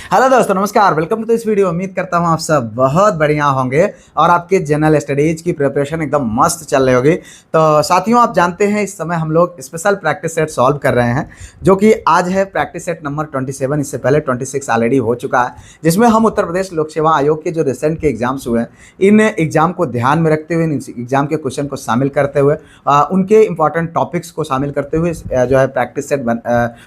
Hello दोस्तों, नमस्कार। Welcome to this video. उम्मीद करता हूँ आप सब बहुत बढ़िया होंगे और आपके जनरल स्टडीज की प्रिपरेशन एकदम मस्त चल रही होगी। तो साथियों, आप जानते हैं इस समय हम लोग स्पेशल प्रैक्टिस सेट सॉल्व कर रहे हैं, जो कि आज है प्रैक्टिस सेट नंबर 27। इससे पहले 26 ऑलरेडी हो चुका है, जिसमें हम उत्तर प्रदेश लोक सेवा आयोग के जो रिसेंट के एग्जाम्स हुए हैं, इन एग्जाम को ध्यान में रखते हुए, इन एग्जाम के क्वेश्चन को शामिल करते हुए, उनके इंपॉर्टेंट टॉपिक्स को शामिल करते हुए जो है प्रैक्टिस सेट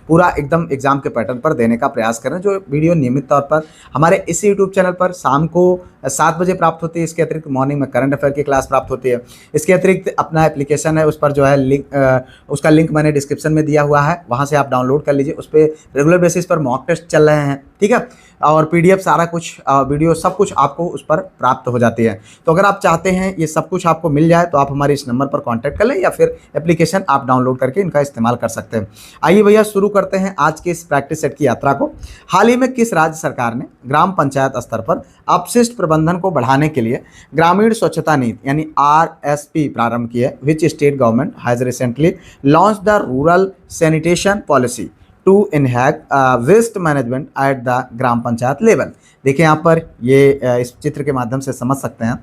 पूरा एकदम एग्जाम के पैटर्न पर देने का प्रयास कर रहे हैं। जो वीडियो नियमित तौर पर हमारे इसी यूट्यूब चैनल पर शाम को 7 बजे प्राप्त होती है। इसके अतिरिक्त मॉर्निंग में करंट अफेयर की क्लास प्राप्त होती है। इसके अतिरिक्त अपना एप्लीकेशन है, उस पर जो है उसका लिंक मैंने डिस्क्रिप्शन में दिया हुआ है, वहाँ से आप डाउनलोड कर लीजिए। उस पर रेगुलर बेसिस पर मॉक टेस्ट चल रहे हैं, ठीक है। और PDF सारा कुछ वीडियो सब कुछ आपको उस पर प्राप्त हो जाती है। तो अगर आप चाहते हैं ये सब कुछ आपको मिल जाए तो आप हमारे इस नंबर पर कांटेक्ट कर लें, या फिर एप्लीकेशन आप डाउनलोड करके इनका इस्तेमाल कर सकते हैं। आइए भैया, शुरू करते हैं आज के इस प्रैक्टिस सेट की यात्रा को। हाल ही में किस राज्य सरकार ने ग्राम पंचायत स्तर पर अपशिष्ट प्रबंधन को बढ़ाने के लिए ग्रामीण स्वच्छता नीति यानी RSP प्रारंभ की है? Which state government has recently launch the rural sanitation policy to enhance waste management at the gram panchayat level? देखिए यहाँ पर ये इस चित्र के माध्यम से समझ सकते हैं।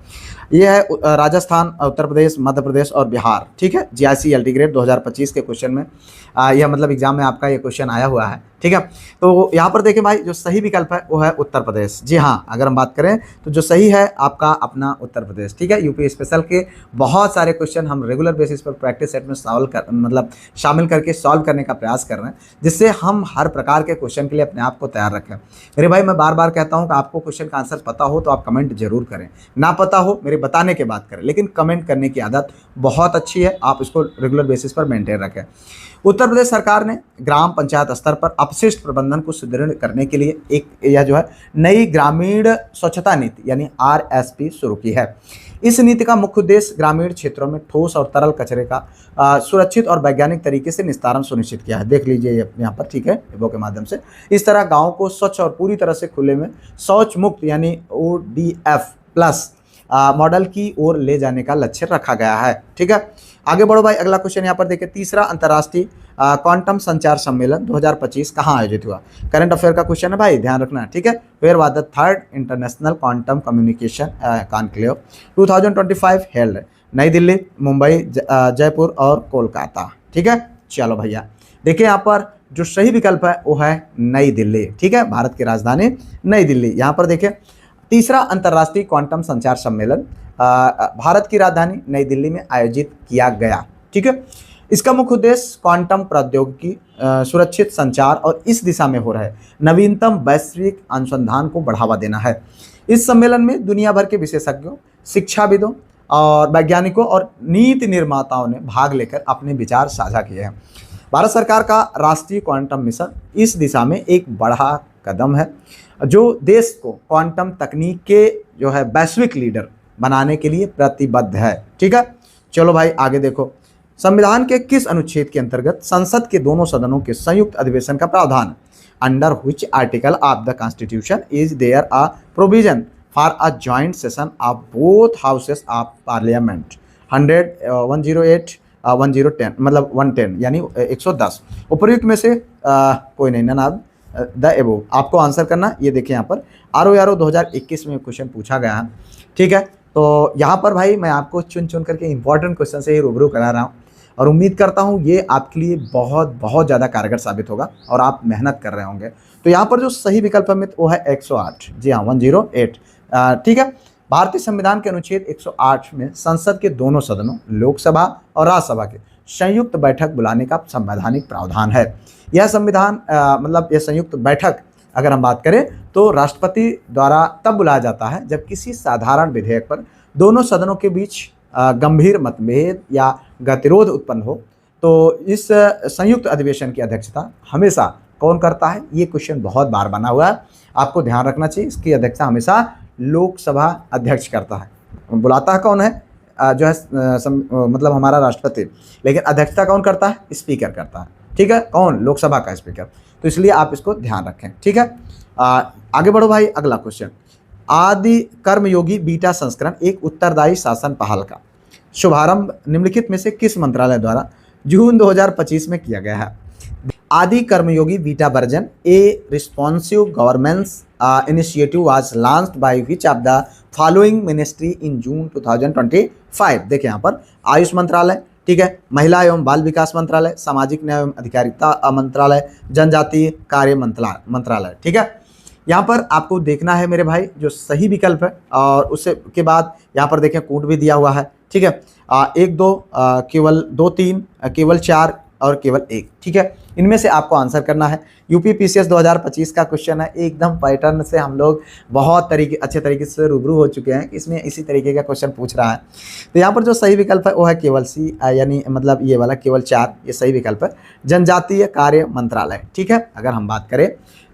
ये है राजस्थान, उत्तर प्रदेश, मध्य प्रदेश और बिहार, ठीक है। GIC LT ग्रेड 2025 के क्वेश्चन में यह मतलब एग्जाम में आपका ये क्वेश्चन आया हुआ है, ठीक है। तो यहाँ पर देखिए भाई, जो सही विकल्प है वो है उत्तर प्रदेश। जी हाँ, अगर हम बात करें तो जो सही है आपका अपना उत्तर प्रदेश, ठीक है। यूपी स्पेशल के बहुत सारे क्वेश्चन हम रेगुलर बेसिस पर प्रैक्टिस सेट में शामिल करके सॉल्व करने का प्रयास कर रहे हैं, जिससे हम हर प्रकार के क्वेश्चन के लिए अपने आप को तैयार रखें। मेरे भाई, मैं बार बार कहता हूँ कि आपको क्वेश्चन का आंसर पता हो तो आप कमेंट जरूर करें, ना पता हो मेरे बताने के बाद करें, लेकिन कमेंट करने की आदत बहुत अच्छी है, आप इसको रेगुलर बेसिस पर मेंटेन रखें। उत्तर प्रदेश सरकार ने ग्राम पंचायत स्तर पर अपशिष्ट प्रबंधन को सुदृढ़ करने के लिए एक यह जो है नई ग्रामीण स्वच्छता नीति यानी RSP शुरू की है। इस नीति का मुख्य उद्देश्य ग्रामीण क्षेत्रों में ठोस और तरल कचरे का सुरक्षित और वैज्ञानिक तरीके से निस्तारण सुनिश्चित किया है। देख लीजिए यहाँ पर, ठीक है, इबो के माध्यम से इस तरह गाँव को स्वच्छ और पूरी तरह से खुले में शौच मुक्त यानी ODF+ मॉडल की ओर ले जाने का लक्ष्य रखा गया है, ठीक है। आगे बढ़ो भाई, अगला क्वेश्चन यहाँ पर देखिए। तीसरा अंतर्राष्ट्रीय क्वांटम संचार सम्मेलन 2025 कहाँ आयोजित हुआ? करंट अफेयर का क्वेश्चन है भाई, ध्यान रखना, ठीक है। Where was the third international quantum communication conclave 2025 held? New Delhi, Mumbai, Jaipur और कोलकाता, ठीक है। चलो भैया, देखिए यहाँ पर जो सही विकल्प है वो है नई दिल्ली, ठीक है। भारत की राजधानी नई दिल्ली। यहाँ पर देखिए, तीसरा अंतर्राष्ट्रीय क्वांटम संचार सम्मेलन भारत की राजधानी नई दिल्ली में आयोजित किया गया, ठीक है। इसका मुख्य उद्देश्य क्वांटम प्रौद्योगिकी, सुरक्षित संचार और इस दिशा में हो रहे नवीनतम वैश्विक अनुसंधान को बढ़ावा देना है। इस सम्मेलन में दुनिया भर के विशेषज्ञों, शिक्षाविदों और वैज्ञानिकों और नीति निर्माताओं ने भाग लेकर अपने विचार साझा किए हैं। भारत सरकार का राष्ट्रीय क्वांटम मिशन इस दिशा में एक बड़ा कदम है, जो देश को क्वांटम तकनीक के जो है वैश्विक लीडर बनाने के लिए प्रतिबद्ध है, ठीक है। चलो भाई, आगे देखो। संविधान के किस अनुच्छेद के अंतर्गत संसद के दोनों सदनों के संयुक्त अधिवेशन का प्रावधान? Under which article of the constitution is there a provision for a joint session of both houses of parliament? 100, 108, 1010 मतलब 110 यानी 110। उपर्युक्त में से कोई नहीं, नन ऑफ द एबोव आपको आंसर करना। ये देखिए यहाँ पर RORO 2021 में क्वेश्चन पूछा गया है, ठीक है। तो यहाँ पर भाई मैं आपको चुन चुन करके इंपॉर्टेंट क्वेश्चन से ही रूबरू करा रहा हूँ, और उम्मीद करता हूँ ये आपके लिए बहुत बहुत ज़्यादा कारगर साबित होगा और आप मेहनत कर रहे होंगे। तो यहाँ पर जो सही विकल्प है वो है 108। जी हाँ, 108, ठीक है। भारतीय संविधान के अनुच्छेद 108 में संसद के दोनों सदनों, लोकसभा और राज्यसभा के संयुक्त बैठक बुलाने का संवैधानिक प्रावधान है। यह संविधान यह संयुक्त बैठक अगर हम बात करें तो राष्ट्रपति द्वारा तब बुलाया जाता है जब किसी साधारण विधेयक पर दोनों सदनों के बीच गंभीर मतभेद या गतिरोध उत्पन्न हो। तो इस संयुक्त अधिवेशन की अध्यक्षता हमेशा कौन करता है? ये क्वेश्चन बहुत बार बना हुआ है, आपको ध्यान रखना चाहिए। इसकी अध्यक्षता हमेशा लोकसभा अध्यक्ष करता है। बुलाता है कौन है? जो है मतलब हमारा राष्ट्रपति, लेकिन अध्यक्षता कौन करता है? स्पीकर करता है, ठीक है। कौन? लोकसभा का स्पीकर। तो इसलिए आप इसको ध्यान रखें, ठीक है। आगे बढ़ो भाई, अगला क्वेश्चन। आदि कर्मयोगी बीटा संस्करण एक उत्तरदायी शासन पहल का शुभारंभ निम्नलिखित में से किस मंत्रालय द्वारा जून 2025 में किया गया है? Adi Karmayogi beta version a responsive governance initiative was launched by which of the following ministry in June 2025। देखिए यहाँ पर आयुष मंत्रालय, ठीक है, महिला एवं बाल विकास मंत्रालय, सामाजिक न्याय एवं अधिकारिता मंत्रालय, जनजातीय कार्य मंत्रालय, ठीक है। यहाँ पर आपको देखना है मेरे भाई जो सही विकल्प है, और उससे के बाद यहाँ पर देखें कोड भी दिया हुआ है, ठीक है। 1 2 केवल 2 3 केवल 4 और केवल 1, ठीक है। इनमें से आपको आंसर करना है। यूपी पीसीएस 2025 का क्वेश्चन है, एकदम पैटर्न से हम लोग बहुत अच्छे तरीके से रूबरू हो चुके हैं, इसमें इसी तरीके का क्वेश्चन पूछ रहा है। तो यहाँ पर जो सही विकल्प है वो है केवल सी, यानी मतलब ये वाला केवल 4, ये सही विकल्प है, जनजातीय कार्य मंत्रालय, ठीक है। अगर हम बात करें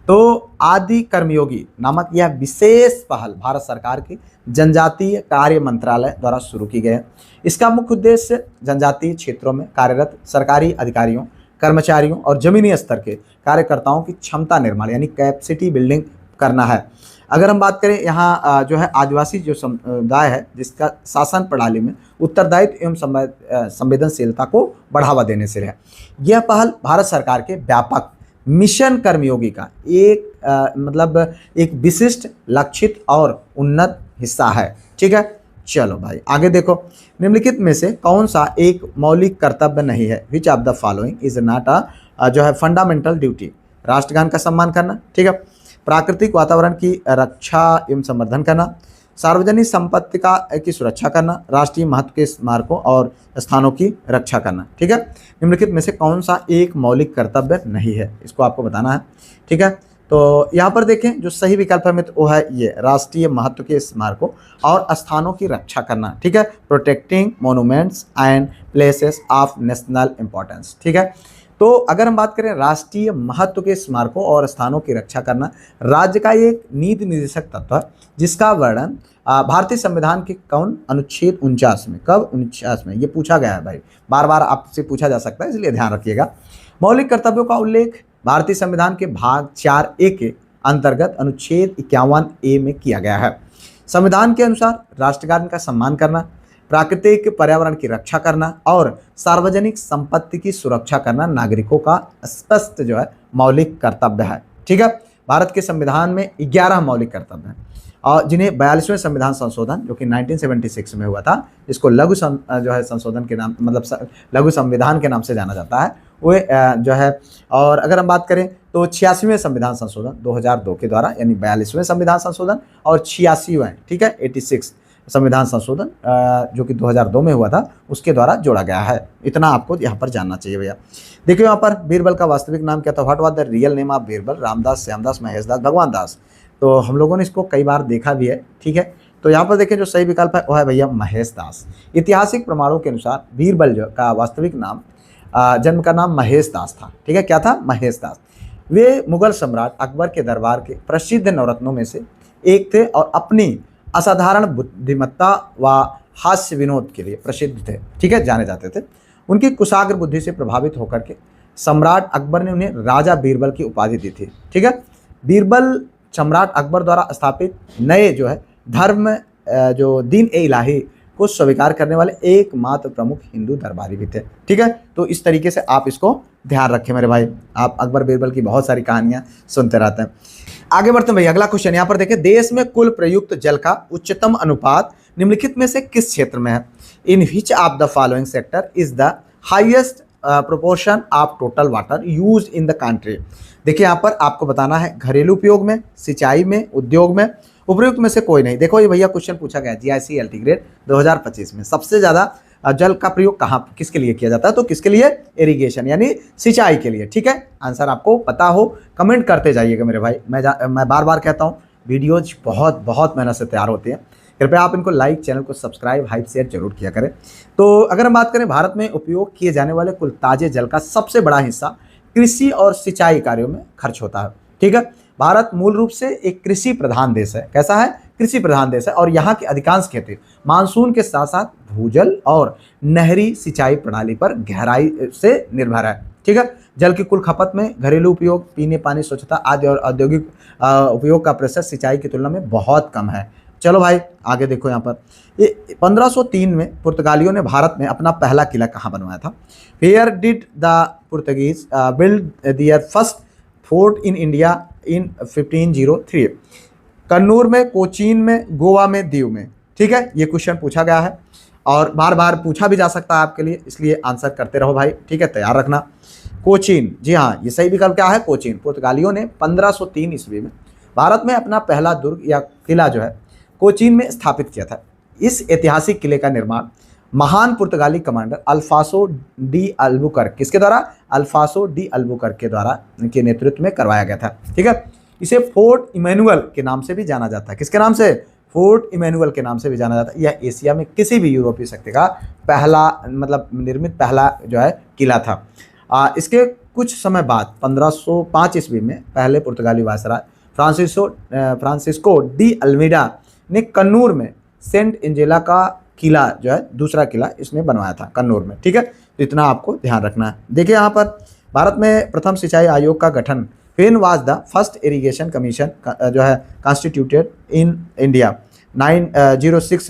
तो आदि कर्मयोगी नामक यह विशेष पहल भारत सरकार की जनजातीय कार्य मंत्रालय द्वारा शुरू की गई है। इसका मुख्य उद्देश्य जनजातीय क्षेत्रों में कार्यरत सरकारी अधिकारियों, कर्मचारियों और जमीनी स्तर के कार्यकर्ताओं की क्षमता निर्माण यानी कैपेसिटी बिल्डिंग करना है। अगर हम बात करें यहाँ जो है आदिवासी जो समुदाय है जिसका शासन प्रणाली में उत्तरदायित्व एवं संवेदनशीलता को बढ़ावा देने से है। यह पहल भारत सरकार के व्यापक मिशन कर्मयोगी का एक विशिष्ट लक्षित और उन्नत हिस्सा है, ठीक है। चलो भाई आगे देखो, निम्नलिखित में से कौन सा एक मौलिक कर्तव्य नहीं है, which of the following is not जो है फंडामेंटल ड्यूटी। राष्ट्रगान का सम्मान करना, ठीक है, प्राकृतिक वातावरण की रक्षा एवं संवर्धन करना, सार्वजनिक संपत्ति की सुरक्षा करना, राष्ट्रीय महत्व के स्मारकों और स्थानों की रक्षा करना, ठीक है। निम्नलिखित में से कौन सा एक मौलिक कर्तव्य नहीं है, इसको आपको बताना है, ठीक है। तो यहाँ पर देखें जो सही विकल्प है मित्र वो है ये राष्ट्रीय महत्व के स्मारकों और स्थानों की रक्षा करना, ठीक है, protecting monuments and places of national importance, ठीक है। तो अगर हम बात करें राष्ट्रीय महत्व के स्मारकों और स्थानों की रक्षा करना राज्य का एक नीति निर्देशक तत्व है, जिसका वर्णन भारतीय संविधान के कौन अनुच्छेद 49 में, कब 49 में, ये पूछा गया है भाई, बार बार आपसे पूछा जा सकता है, इसलिए ध्यान रखिएगा। मौलिक कर्तव्यों का उल्लेख भारतीय संविधान के भाग 4A के अंतर्गत अनुच्छेद 51A में किया गया है। संविधान के अनुसार राष्ट्रगान का सम्मान करना, प्राकृतिक पर्यावरण की रक्षा करना और सार्वजनिक संपत्ति की सुरक्षा करना नागरिकों का स्पष्ट जो है मौलिक कर्तव्य है, ठीक है। भारत के संविधान में 11 मौलिक कर्तव्य हैं और जिन्हें 42वें संविधान संशोधन जो कि 1976 में हुआ था, जिसको लघु जो है संशोधन के नाम मतलब लघु संविधान के नाम से जाना जाता है, वो जो है। और अगर हम बात करें तो 86वें संविधान संशोधन 2002 के द्वारा यानी 42वें संविधान संशोधन और 86वें, ठीक है, 86 संविधान संशोधन जो कि 2002 में हुआ था उसके द्वारा जोड़ा गया है। इतना आपको यहाँ पर जानना चाहिए भैया। देखिए यहाँ पर बीरबल का वास्तविक नाम क्या था, what was the real name of Birbal, Ramdas, Shyamdas, Mahesh Das, Bhagwan Das. तो हम लोगों ने इसको कई बार देखा भी है, ठीक है। तो यहाँ पर देखें जो सही विकल्प है वो है भैया महेश दास। ऐतिहासिक प्रमाणों के अनुसार बीरबल जो का वास्तविक नाम जन्म का नाम महेश दास था, ठीक है, क्या था, महेश दास। वे मुगल सम्राट अकबर के दरबार के प्रसिद्ध नवरत्नों में से एक थे और अपनी असाधारण बुद्धिमत्ता व हास्य विनोद के लिए प्रसिद्ध थे, ठीक है, जाने जाते थे। उनकी कुशाग्र बुद्धि से प्रभावित होकर के सम्राट अकबर ने उन्हें राजा बीरबल की उपाधि दी थी, ठीक है। बीरबल सम्राट अकबर द्वारा स्थापित नए जो है धर्म जो दीन ए इलाही को स्वीकार करने वाले एकमात्र प्रमुख हिंदू दरबारी भी थे, ठीक है। तो इस तरीके से आप इसको ध्यान रखें मेरे भाई, आप अकबर बीरबल की बहुत सारी कहानियां सुनते रहते हैं। आगे बढ़ते हैं भैया, अगला क्वेश्चन यहाँ पर देखें, देश में कुल प्रयुक्त जल का उच्चतम अनुपात निम्नलिखित में से किस क्षेत्र में है, in which of the following sector is the highest proportion of total water use in the country. देखिए यहाँ पर आपको बताना है घरेलू उपयोग में, सिंचाई में, उद्योग में, उपयुक्त में से कोई नहीं। देखो ये भैया क्वेश्चन पूछा गया जीआईसी एलटी ग्रेड 2025 में, सबसे ज़्यादा जल का प्रयोग कहाँ किसके लिए किया जाता है, तो किसके लिए, इरिगेशन यानी सिंचाई के लिए, ठीक है। आंसर आपको पता हो कमेंट करते जाइएगा मेरे भाई। मैं बार बार कहता हूँ वीडियोज बहुत मेहनत से तैयार होती हैं, कृपया आप इनको लाइक, चैनल को सब्सक्राइब, हाइप, शेयर जरूर किया करें। तो अगर हम बात करें भारत में उपयोग किए जाने वाले कुल ताजे जल का सबसे बड़ा हिस्सा कृषि और सिंचाई कार्यों में खर्च होता है, ठीक है। भारत मूल रूप से एक कृषि प्रधान देश है, कैसा है, कृषि प्रधान देश है, और यहाँ की अधिकांश खेती मानसून के साथ साथ भूजल और नहरी सिंचाई प्रणाली पर गहराई से निर्भर है, ठीक है। जल की कुल खपत में घरेलू उपयोग, पीने पानी, स्वच्छता आदि और औद्योगिक उपयोग का प्रतिशत सिंचाई की तुलना में बहुत कम है। चलो भाई आगे देखो यहाँ पर, ये 1503 में पुर्तगालियों ने भारत में अपना पहला किला कहाँ बनवाया था? Where did the Portuguese build their first fort in India in 1503? Kannur में, कोचीन में, गोवा में, दीव में। ठीक है, ये क्वेश्चन पूछा गया है और बार बार पूछा भी जा सकता है आपके लिए, इसलिए आंसर करते रहो भाई। ठीक है, तैयार रखना। कोचीन, जी हाँ, ये सही विकल्प क्या है? कोचीन। पुर्तगालियों ने 1503 ईस्वी में भारत में अपना पहला दुर्ग या किला जो है कोचीन में स्थापित किया था। इस ऐतिहासिक किले का निर्माण महान पुर्तगाली कमांडर अल्फासो डी अल्बुकर्क, किसके द्वारा? अल्फासो डी अल्बुकर्क के द्वारा, इनके नेतृत्व में करवाया गया था। ठीक है, इसे फोर्ट इमैनुअल के नाम से भी जाना जाता है। किसके नाम से? फोर्ट इमैनुअल के नाम से भी जाना जाता है। यह एशिया में किसी भी यूरोपीय शक्ति का पहला मतलब निर्मित पहला जो है किला था। इसके कुछ समय बाद 1505 ईस्वी में पहले पुर्तगाली वायसराय फ्रांसिस्को डी अल्मीडा ने कन्नूर में सेंट एंजेला का किला जो है, दूसरा किला इसने बनवाया था कन्नूर में। ठीक है, तो इतना आपको ध्यान रखना है। देखिए यहाँ पर भारत में प्रथम सिंचाई आयोग का गठन, when was the first irrigation commission जो है कॉन्स्टिट्यूटेड इन इंडिया? 906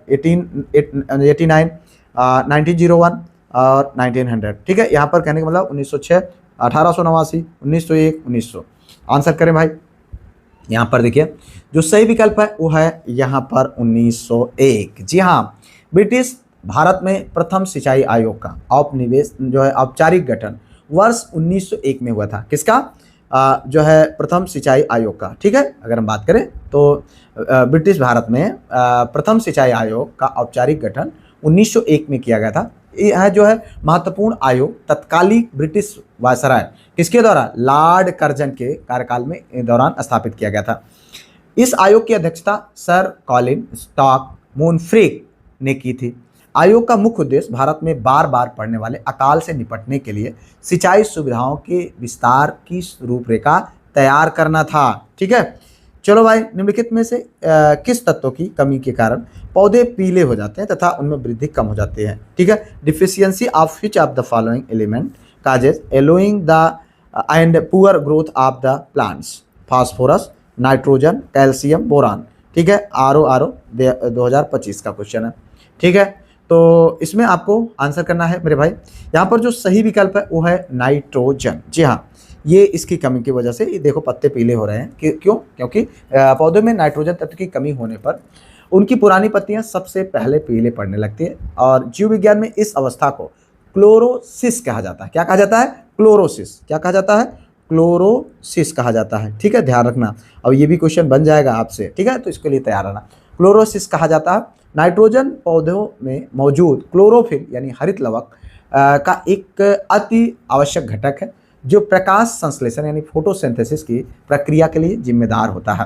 1889 1901 और 1900। ठीक है, यहाँ पर कहने का मतलब 1906, 1889, 1901, 1900। आंसर करें भाई। यहाँ पर देखिए जो सही विकल्प है वो है यहाँ पर 1901। जी हाँ, ब्रिटिश भारत में प्रथम सिंचाई आयोग का औपनिवेश जो है औपचारिक गठन वर्ष 1901 में हुआ था। किसका? जो है प्रथम सिंचाई आयोग का। ठीक है, अगर हम बात करें तो ब्रिटिश भारत में प्रथम सिंचाई आयोग का औपचारिक गठन 1901 में किया गया था। यह जो है महत्वपूर्ण आयोग तत्कालीन ब्रिटिश वायसराय किसके द्वारा? लॉर्ड कर्जन के कार्यकाल में दौरान स्थापित किया गया था। इस आयोग की अध्यक्षता सर कॉलिन स्टॉक मोनफ्रेक ने की थी। आयोग का मुख्य उद्देश्य भारत में बार बार पड़ने वाले अकाल से निपटने के लिए सिंचाई सुविधाओं के विस्तार की रूपरेखा तैयार करना था। ठीक है, चलो भाई, निम्नलिखित में से किस तत्व की कमी के कारण पौधे पीले हो जाते हैं तथा उनमें वृद्धि कम हो जाती है? ठीक है, deficiency of which of the following element causes allowing the end poor growth of the plants? Phosphorus, nitrogen, calcium, boron. ठीक है, आर 2025 का क्वेश्चन है। ठीक है, तो इसमें आपको आंसर करना है मेरे भाई। यहाँ पर जो सही विकल्प है वो है नाइट्रोजन। जी हाँ, ये इसकी कमी की वजह से ये देखो पत्ते पीले हो रहे हैं। क्यों? क्योंकि पौधों में नाइट्रोजन तत्व की कमी होने पर उनकी पुरानी पत्तियां सबसे पहले पीले पड़ने लगती है और जीव विज्ञान में इस अवस्था को क्लोरोसिस कहा जाता है। क्या कहा जाता है? क्लोरोसिस। क्या कहा जाता है? क्लोरोसिस कहा जाता है। ठीक है, ध्यान रखना। और ये भी क्वेश्चन बन जाएगा आपसे। ठीक है, तो इसके लिए तैयार रहना। क्लोरोसिस कहा जाता है। नाइट्रोजन पौधों में मौजूद क्लोरोफिल यानी हरित लवक का एक अति आवश्यक घटक है जो प्रकाश संश्लेषण यानी फोटोसिंथेसिस की प्रक्रिया के लिए जिम्मेदार होता है।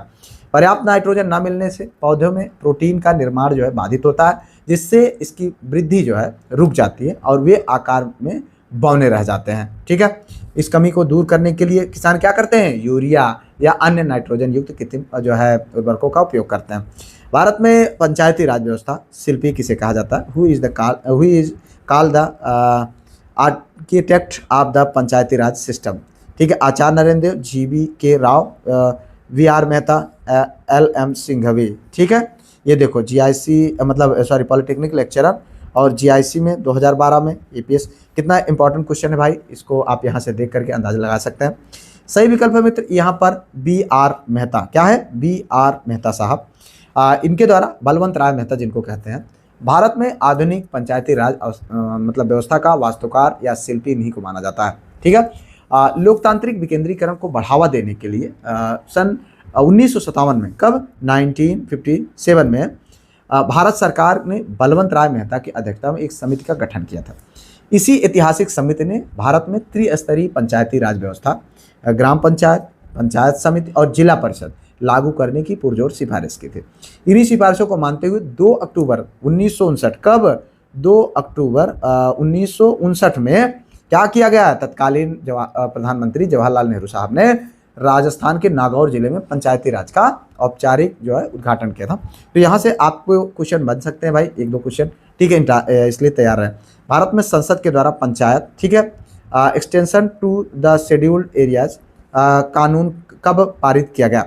पर्याप्त नाइट्रोजन न मिलने से पौधों में प्रोटीन का निर्माण जो है बाधित होता है, जिससे इसकी वृद्धि जो है रुक जाती है और वे आकार में बौने रह जाते हैं। ठीक है, इस कमी को दूर करने के लिए किसान क्या करते हैं? यूरिया या अन्य नाइट्रोजन युक्त कृत्रिम जो है उर्वरकों का उपयोग करते हैं। भारत में पंचायती राज व्यवस्था शिल्पी किसे कहा जाता है? Who is called the architect of the Panchayati Raj system? ठीक है, आचार्य नरेंद्र देव, जीवी के राव, वी.आर. मेहता, एल.एम. सिंघवी। ठीक है, ये देखो जीआईसी मतलब सॉरी पॉलिटेक्निक लेक्चरर और जीआईसी में 2012 में एपीएस। कितना इंपॉर्टेंट क्वेश्चन है भाई, इसको आप यहाँ से देख करके अंदाजा लगा सकते हैं। सही विकल्प है मित्र यहाँ पर वी.आर. मेहता। क्या है? वी.आर. मेहता साहब। इनके द्वारा बलवंत राय मेहता जिनको कहते हैं, भारत में आधुनिक पंचायती राज मतलब व्यवस्था का वास्तुकार या शिल्पी इन्हीं को माना जाता है। ठीक है, लोकतांत्रिक विकेंद्रीकरण को बढ़ावा देने के लिए सन 1957 में, कब? 1957 में भारत सरकार ने बलवंत राय मेहता की अध्यक्षता में एक समिति का गठन किया था। इसी ऐतिहासिक समिति ने भारत में त्रिस्तरीय पंचायती राज व्यवस्था, ग्राम पंचायत, पंचायत समिति और जिला परिषद लागू करने की पुरजोर सिफारिश की थी। इन्हीं सिफारिशों को मानते हुए 2 अक्टूबर 1959, कब? 2 अक्टूबर 1959 में क्या किया गया? तत्कालीन प्रधानमंत्री जवाहरलाल नेहरू साहब ने राजस्थान के नागौर जिले में पंचायती राज का औपचारिक जो है उद्घाटन किया था। तो यहाँ से आपको क्वेश्चन बन सकते हैं भाई, 1-2 क्वेश्चन। ठीक है, इसलिए तैयार रहे। भारत में संसद के द्वारा पंचायत, ठीक है, extension to the scheduled areas कानून कब पारित किया गया?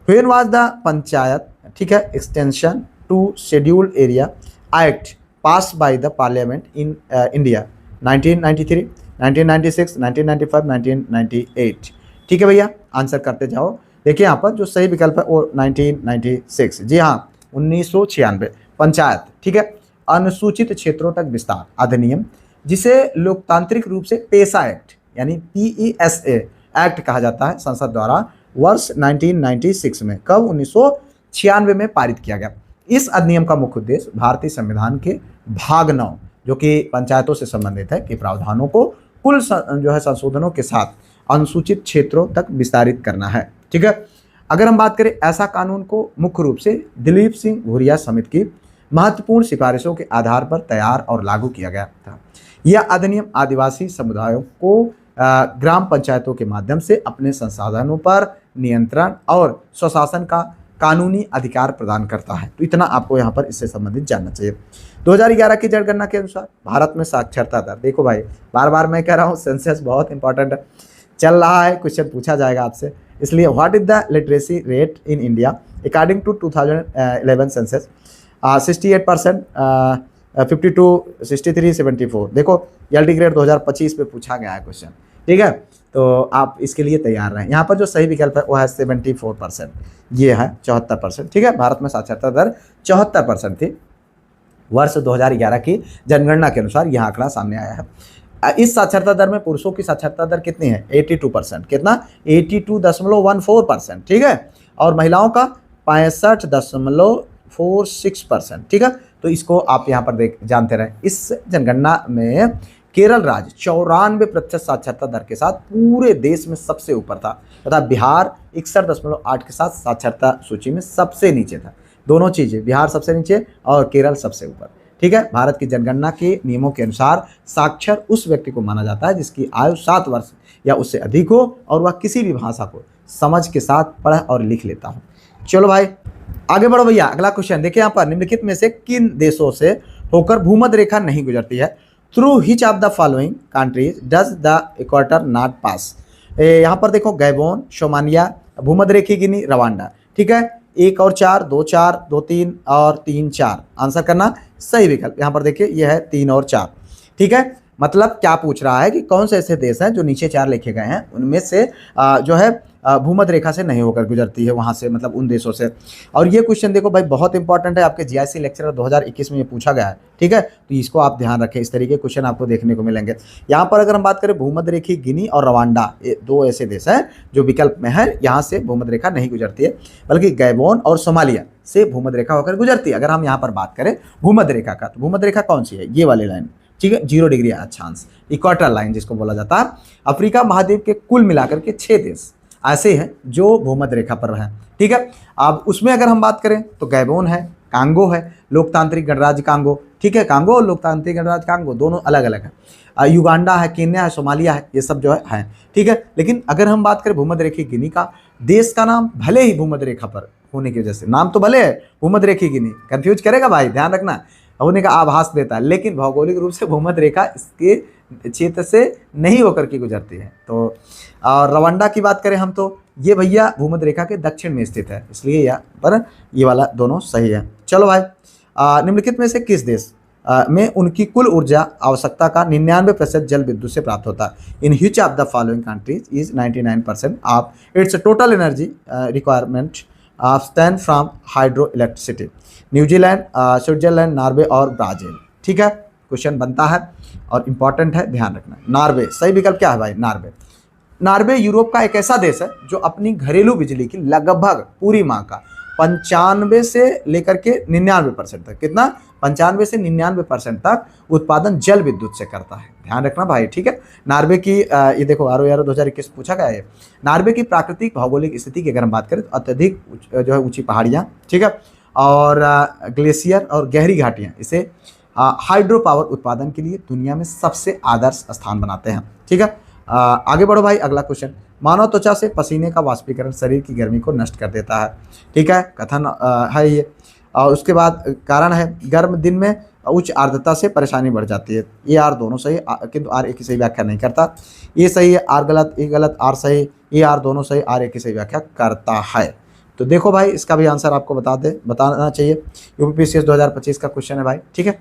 व्हेन वाज द पंचायत ठीक है, extension to scheduled area act pass by the parliament in India 1993, 1996, 1995, 1998। ठीक है भैया, आंसर करते जाओ। देखिए यहाँ पर जो सही विकल्प है वो 1996, जी हाँ 1996 पंचायत, ठीक है, अनुसूचित क्षेत्रों तक विस्तार अधिनियम, जिसे लोकतांत्रिक रूप से पेशा एक्ट यानी PESA एक्ट कहा जाता है, संसद द्वारा वर्ष 1996 में, कब 1996 में पारित किया गया। इस अधिनियम का मुख्य उद्देश्य भारतीय संविधान के भाग 9 जो कि पंचायतों से संबंधित है के प्रावधानों को कुल जो है संशोधनों के साथ अनुसूचित क्षेत्रों तक विस्तारित करना है। ठीक है, अगर हम बात करें ऐसा कानून को मुख्य रूप से दिलीप सिंह भूरिया समिति की महत्वपूर्ण सिफारिशों के आधार पर तैयार और लागू किया गया था। यह अधिनियम आदिवासी समुदायों को ग्राम पंचायतों के माध्यम से अपने संसाधनों पर नियंत्रण और स्वशासन का कानूनी अधिकार प्रदान करता है। तो इतना आपको यहाँ पर इससे संबंधित जानना चाहिए। 2011 की जनगणना के अनुसार भारत में साक्षरता दर, देखो भाई बार बार मैं कह रहा हूँ सेंसस बहुत इंपॉर्टेंट चल रहा है, क्वेश्चन पूछा जाएगा आपसे, इसलिए what is the literacy rate in India according to 2011 census 68%, 52, 63, 74। देखो LD ग्रेड 2025 पे पूछा गया है क्वेश्चन, ठीक है, तो आप इसके लिए तैयार रहें। यहाँ पर जो सही विकल्प है वो है 74%, ये है 74%। ठीक है, भारत में साक्षरता दर 74% थी वर्ष 2011 की जनगणना के अनुसार, यह आंकड़ा सामने आया है। इस साक्षरता दर में पुरुषों की साक्षरता दर कितनी है? 82%, कितना? 82.14%, ठीक है, और महिलाओं का 65.46%। ठीक है, तो इसको आप यहाँ पर जानते रहें। इस जनगणना में केरल राज्य 94% साक्षरता दर के साथ पूरे देश में सबसे ऊपर था तथा बिहार 61.8 के साथ साक्षरता सूची में सबसे नीचे था। दोनों चीजें, बिहार सबसे नीचे और केरल सबसे ऊपर। ठीक है, भारत की जनगणना के नियमों के अनुसार साक्षर उस व्यक्ति को माना जाता है जिसकी आयु 7 वर्ष या उससे अधिक हो और वह किसी भी भाषा को समझ के साथ पढ़ और लिख लेता हो। चलो भाई आगे बढ़ो भैया, अगला क्वेश्चन देखिए यहाँ पर, निम्नलिखित में से किन देशों से होकर भूमध्य रेखा नहीं गुजरती है? Through hitch of the following countries does the equator not pass? यहाँ पर देखो गैबोन, सोमालिया, भूमध्य रेखी गिनी, रवांडा। ठीक है, 1 और 4, 2 4, 2 3 और 3 4 आंसर करना सही विकल्प। यहाँ पर देखिए ये है 3 और 4। ठीक है, मतलब क्या पूछ रहा है कि कौन से ऐसे देश हैं जो नीचे 4 लिखे गए हैं उनमें से जो है भूमध्य रेखा से नहीं होकर गुजरती है, वहाँ से मतलब उन देशों से। और ये क्वेश्चन देखो भाई बहुत इंपॉर्टेंट है, आपके GIC लेक्चर 2021 में ये पूछा गया है। ठीक है, तो इसको आप ध्यान रखें, इस तरीके के क्वेश्चन आपको देखने को मिलेंगे। यहाँ पर अगर हम बात करें भूमध्य रेखी गिनी और रवांडा, ये 2 ऐसे देश हैं जो विकल्प में है, यहाँ से भूमध्य रेखा नहीं गुजरती है, बल्कि गैबोन और सोमालिया से भूमध्य रेखा होकर गुजरती है। अगर हम यहाँ पर बात करें भूमध्य रेखा का, तो भूमध्य रेखा कौन सी है? ये वाली लाइन, ठीक है, 0 डिग्री अक्षांश, इक्वेटर लाइन जिसको बोला जाता है। अफ्रीका महाद्वीप के कुल मिलाकर के 6 देश ऐसे हैं जो भूमध्य रेखा पर हैं। ठीक है, अब उसमें अगर हम बात करें तो गैबोन है, कांगो है, लोकतांत्रिक गणराज्य कांगो। ठीक है, कांगो और लोकतांत्रिक गणराज्य कांगो दोनों अलग अलग है। युगांडा है, केन्या है, सोमालिया है, ये सब जो है। ठीक है, लेकिन अगर हम बात करें भूमध्य रेखी गिनी का, देश का नाम भले ही भूमध्य रेखा पर होने की वजह से, नाम तो भले है भूमध्य रेखी गिनी, कंफ्यूज करेगा भाई, ध्यान रखना, होने का आभास देता है, लेकिन भौगोलिक रूप से भूमध्य रेखा इसके क्षेत्र से नहीं होकर के गुजरती है। तो और रवांडा की बात करें हम तो ये भैया भूमध्य रेखा के दक्षिण में स्थित है, इसलिए यहाँ पर ये वाला दोनों सही है। चलो भाई, निम्नलिखित में से किस देश में उनकी कुल ऊर्जा आवश्यकता का 99% जल विद्युत से प्राप्त होता है? In which of the following countries is 99% of its total energy requirement stand from hydro electricity? New Zealand, Switzerland, Norway और ब्राजील। ठीक है, क्वेश्चन बनता है और इंपॉर्टेंट है, ध्यान रखना। नॉर्वे सही विकल्प क्या है भाई? नॉर्वे। नॉर्वे यूरोप का एक ऐसा देश है जो अपनी घरेलू बिजली की लगभग पूरी मांग का 95 से लेकर के 99% तक, कितना? 95 से 99% तक उत्पादन जल विद्युत से करता है। ध्यान रखना भाई, ठीक है। नॉर्वे की ये देखो ROR 2021 पूछा गया है। नॉर्वे की प्राकृतिक भौगोलिक स्थिति की अगर हम बात करें तो अत्यधिक जो है ऊंची पहाड़ियाँ, ठीक है, और ग्लेशियर और गहरी घाटियाँ इसे हाइड्रो पावर उत्पादन के लिए दुनिया में सबसे आदर्श स्थान बनाते हैं। ठीक है, आगे बढ़ो भाई, अगला क्वेश्चन। मानव त्वचा से पसीने का वाष्पीकरण शरीर की गर्मी को नष्ट कर देता है। ठीक है, कथन है ये। और उसके बाद कारण है गर्म दिन में उच्च आर्द्रता से परेशानी बढ़ जाती है। ये आर दोनों सही, किंतु आर एक की सही व्याख्या नहीं करता। ये सही है, आर गलत, ये गलत, आर सही, ये आर दोनों सही, आर एक की सही व्याख्या करता है। तो देखो भाई, इसका भी आंसर आपको बताना चाहिए। यूपीपीसीएस 2025 का क्वेश्चन है भाई, ठीक है।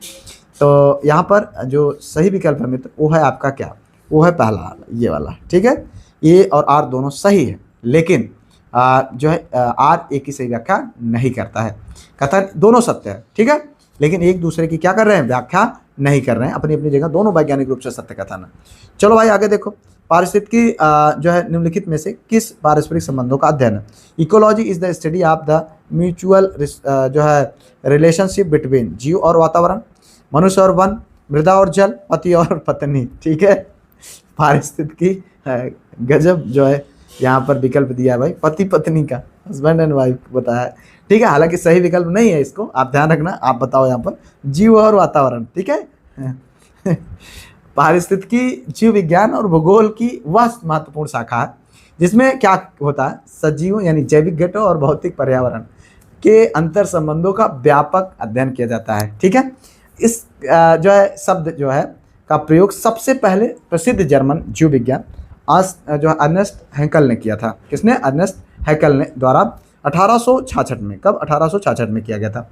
तो यहाँ पर जो सही विकल्प है मित्र, वो है आपका क्या, वो है पहला ये वाला, ठीक है। ए और आर दोनों सही है, लेकिन जो है आर ए की सही व्याख्या नहीं करता है। कथन दोनों सत्य है, ठीक है, लेकिन एक दूसरे की क्या कर रहे हैं, व्याख्या नहीं कर रहे हैं। अपनी अपनी जगह दोनों वैज्ञानिक रूप से सत्य कथन है। चलो भाई आगे देखो, पारिस्थितिकी जो है निम्नलिखित में से किस पारस्परिक संबंधों का अध्ययन है। Ecology is the study of the mutual जो है रिलेशनशिप बिटवीन जीव और वातावरण, मनुष्य और वन, मृदा और जल, पति और पत्नी, ठीक है। पारिस्थितिकी गजब जो है यहाँ पर विकल्प दिया है भाई, पति पत्नी का, हस्बैंड एंड वाइफ बताया है, ठीक है। हालांकि सही विकल्प नहीं है, इसको आप ध्यान रखना। आप बताओ यहाँ पर जीव और वातावरण, ठीक है। पारिस्थितिकी जीव विज्ञान और भूगोल की वह महत्वपूर्ण शाखा है जिसमें क्या होता है, सजीवों यानी जैविक घटकों और भौतिक पर्यावरण के अंतर संबंधों का व्यापक अध्ययन किया जाता है, ठीक है। इस जो है शब्द जो है का प्रयोग सबसे पहले प्रसिद्ध जर्मन जीव विज्ञान जो अर्नेस्ट हैंकल ने किया था। किसने, अर्नेस्ट हैंकल ने द्वारा 1866 में, कब, 1866 में किया गया था,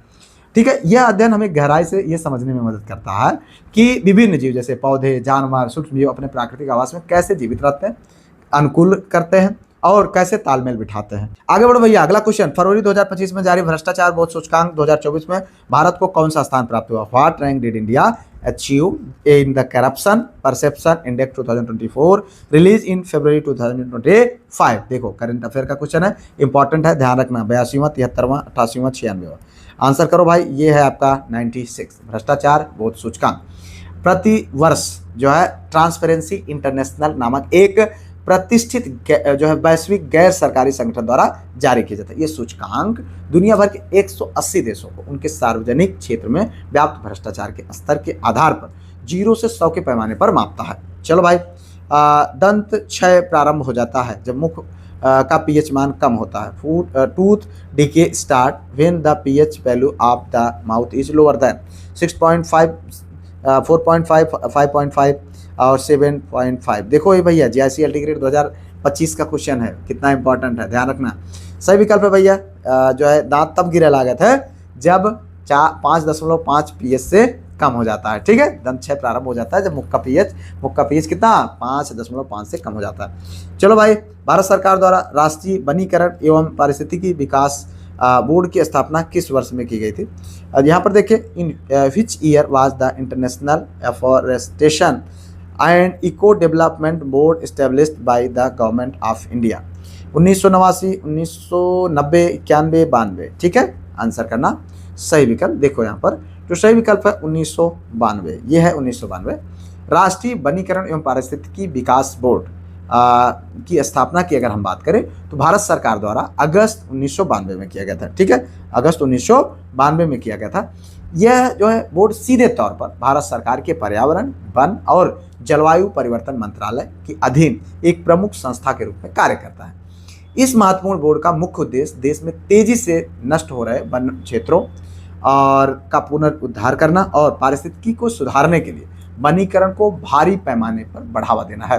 ठीक है। यह अध्ययन हमें गहराई से ये समझने में मदद करता है कि विभिन्न जीव जैसे पौधे, जानवर, सूक्ष्म जीव अपने प्राकृतिक आवास में कैसे जीवित रहते हैं, अनुकूल करते हैं और कैसे तालमेल बिठाते हैं। आगे बढ़ो भैया, अगला क्वेश्चन, फरवरी 2025 में जारी भ्रष्टाचार बोध सूचकांक 2024 में भारत को कौन सा स्थान प्राप्त हुआ। What rank did India achieve in the corruption perception index 2024 release in February 2025। देखो करंट अफेयर का क्वेश्चन है, इंपॉर्टेंट है, ध्यान रखना। 82वां, 73वां, 88वां, 96वां, आंसर करो भाई। ये है आपका 96 भ्रष्टाचार बोध सूचकांक। प्रति वर्ष जो है ट्रांसपेरेंसी इंटरनेशनल नामक एक प्रतिष्ठित जो है वैश्विक गैर सरकारी संगठन द्वारा जारी किया जाता है। ये सूचकांक दुनिया भर के 180 देशों को उनके सार्वजनिक क्षेत्र में व्याप्त भ्रष्टाचार के स्तर के आधार पर 0 से 100 के पैमाने पर मापता है। चलो भाई, दंत क्षय प्रारंभ हो जाता है जब मुख का पीएच मान कम होता है। Tooth decay start when the pH value of the mouth is lower than 6.5, 4.5, 5.5 और 7.5। देखो ये भैया JICLT ग्रेड 2025 का क्वेश्चन है, कितना इंपॉर्टेंट है, ध्यान रखना। सही विकल्प है भैया जो है दांत तब गिरे लागत है जब 5.5 पीएच से कम हो जाता है, ठीक है। दंत क्षय प्रारंभ हो जाता है जब मुख का पीएच कितना 5.5 से कम हो जाता है। चलो भाई, भारत सरकार द्वारा राष्ट्रीय वनीकरण एवं पारिस्थितिकी विकास बोर्ड की स्थापना किस वर्ष में की गई थी। यहाँ पर देखिए, in which year was the international afforestation and eco development board established by the government of India. 1989, 1990, 91, 92, ठीक है। आंसर करना सही विकल्प। देखो यहाँ पर जो सही विकल्प है 1992, ये है 1992। राष्ट्रीय वनीकरण एवं पारिस्थितिकी विकास बोर्ड की स्थापना की अगर हम बात करें तो भारत सरकार द्वारा अगस्त 1992 में किया गया था, ठीक है। अगस्त 1992 में किया गया था। यह जो है बोर्ड सीधे तौर पर भारत सरकार के पर्यावरण, वन और जलवायु परिवर्तन मंत्रालय के अधीन एक प्रमुख संस्था के रूप में कार्य करता है। इस महत्वपूर्ण बोर्ड का मुख्य उद्देश्य देश में तेजी से नष्ट हो रहे वन क्षेत्रों और का पुनरुद्धार करना और पारिस्थितिकी को सुधारने के लिए वनीकरण को भारी पैमाने पर बढ़ावा देना है।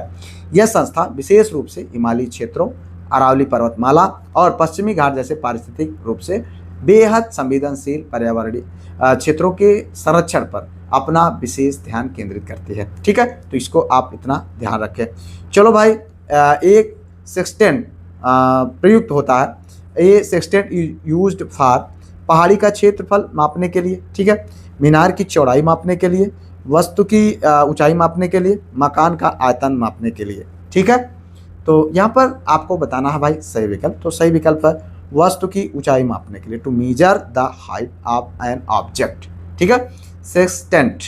यह संस्था विशेष रूप से हिमालयी क्षेत्रों, अरावली पर्वतमाला और पश्चिमी घाट जैसे पारिस्थितिक रूप से बेहद संवेदनशील पर्यावरणीय क्षेत्रों के संरक्षण पर अपना विशेष ध्यान केंद्रित करती है, ठीक है। तो इसको आप इतना ध्यान रखें। चलो भाई, एक सेक्सटेंट प्रयुक्त होता है। ये सेक्सटेंट यूज्ड फॉर पहाड़ी का क्षेत्रफल मापने के लिए, ठीक है, मीनार की चौड़ाई मापने के लिए, वस्तु की ऊंचाई मापने के लिए, मकान का आयतन मापने के लिए, ठीक है। तो यहाँ पर आपको बताना है भाई सही विकल्प। तो सही विकल्प है वस्तु की ऊंचाई मापने के लिए, to measure the height of an object, ठीक है। सेक्सटेंट